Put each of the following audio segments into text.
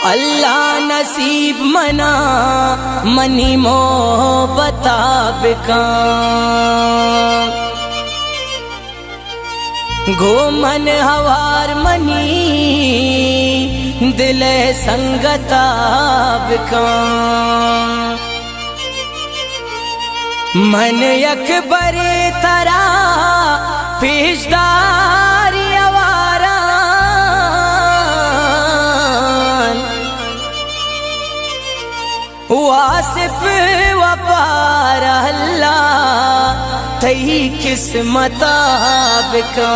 अल्लाह नसीब मना मनी मोहब्बता बिका गो मन हवार मनी दिल संगता बिका मन अकबर तरा पेशदारी आवारा वासिफ वपार अल्लाह तही किस्मता बिका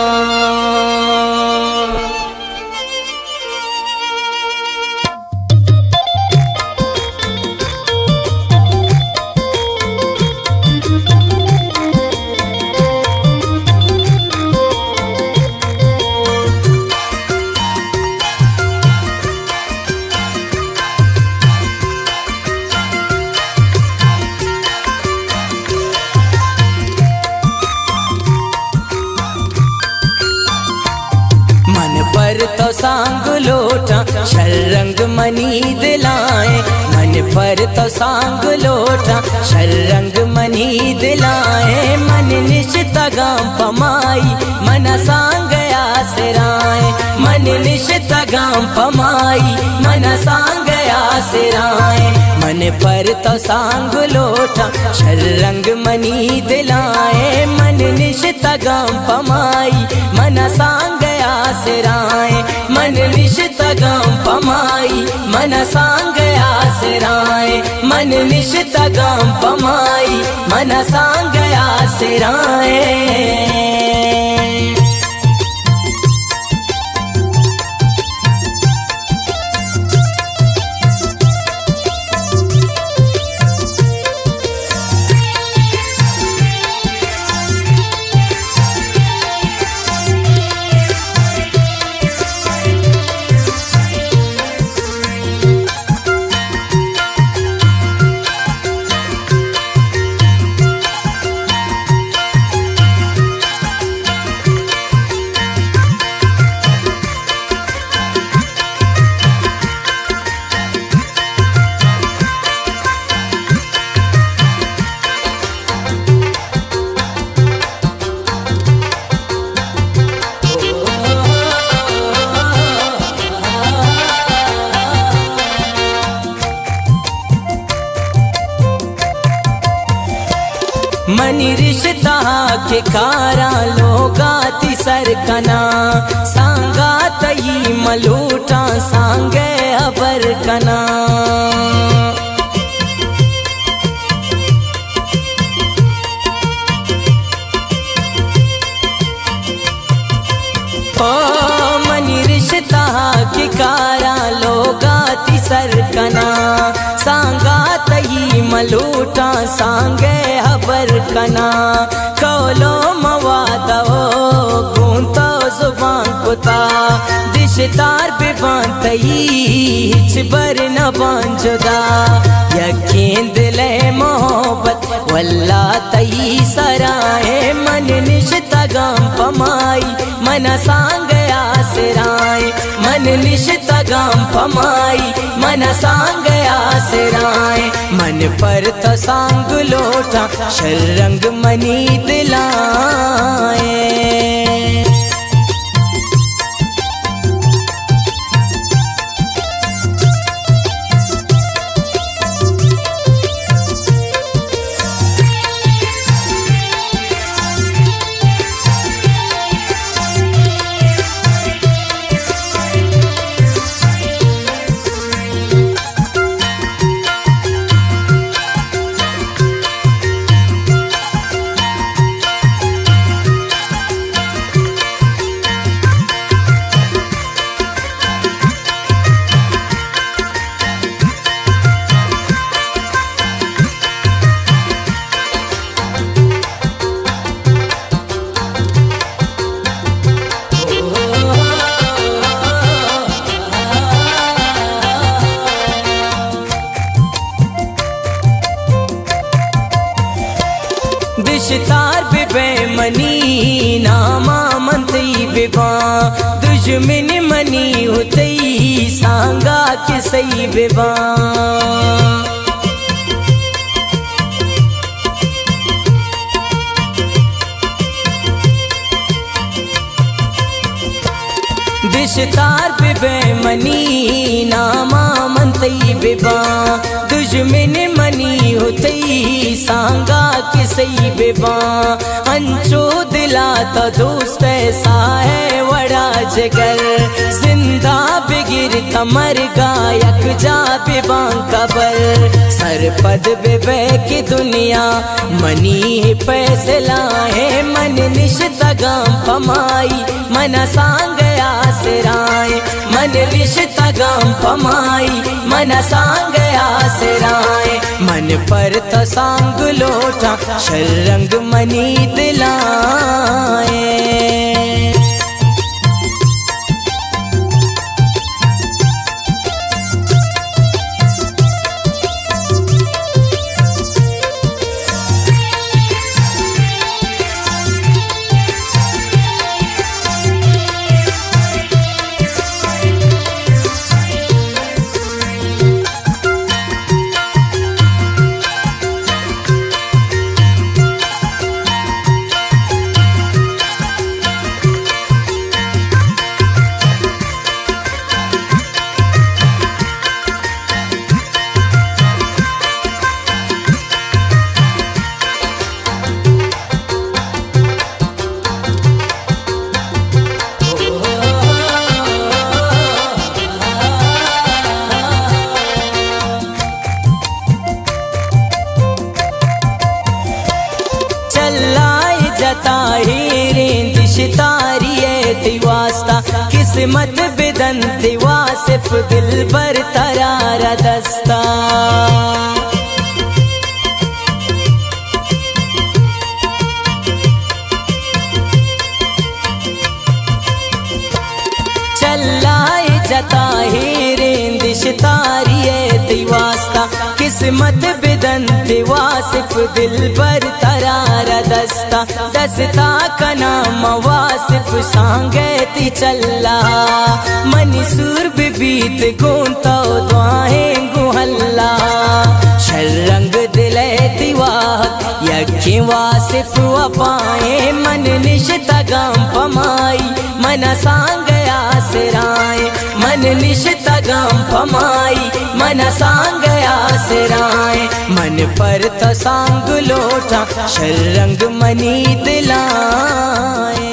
तो सांग लोटा शरंग मनी दिलाए मन पर तो सांग लोटा शरंग मनी दिलाए मन निश्चित गाम पमाई मन सांग आसराए मन निश्चित गाम पमाई मन सांग आसराए मन पर तो सांग लोटा शरंग मनी दिलाए मन निश्चित गाम पमाई मन सांग आसराए मन निश्चित गाम पमाई मन सांग आसराए मन निश्चित गाम पमाई मन सांग आसराए मनी रिश्ता के कारा लोगाती सरकना सांगा तई मलूटा सांगे अबर कना ओ मनी रिश्ता के कारा लोगाती सरकना सांगा तई मलूटा सांगे अबर कना कौलो मवादो कूंतो जुबान कुता दिशतार बिबांतई हिच बर न बांजुदा यकीन दिले मोहब्बत वल्ला तई सराए मन निश्चित गाम पमाई मन सांग आसराए मन निश्चित गाम पमाई मन सांग आसराए मन पर तो सांग लोटा शरंग मनी दिलाए दिशतार बिबे मनी नामा मंत्री बिबा दुश्मन मनी होतई सांगा के सही बेबा दिशतार बेबे मनी नामा मनतई बेबा दुश्मन मनी होतई सांगा के सही बेबा अंचो दिला तो दोस्त ऐसा है वड़ा जगर जिंदा बिगिर कमर गायक जा बेबा कबर सरपद बेबे की दुनिया मनी पैसे लाए मन निश्ता गाम पमाई मन सांग आसराय मन रिश्ता गाम पमाई मन सांग आसराय मन पर तो सांग लोटा शरंग मनी दिलाए वास्ता किस्मत बिदन वासिफ दिल पर तरारा दस्ता चलाए जता हेरेंदिश तारिये वास्ता किस्मत बिदन वासिफ दिल पर तरारा दस्ता दस्ता का नाम वासिफ सांगती चल्ला मनीसूर बीत गूंता दुआएं गुहल्ला शरंग दिले तिवाहक यज्ञ वासिफ अपाए मन निश्ता गाम पमाई मन सांग आसराय मन निश्ता गाम पमाई मन सांग आसराय मन पर तो सांग लोटा शरंग मनी दिलाए।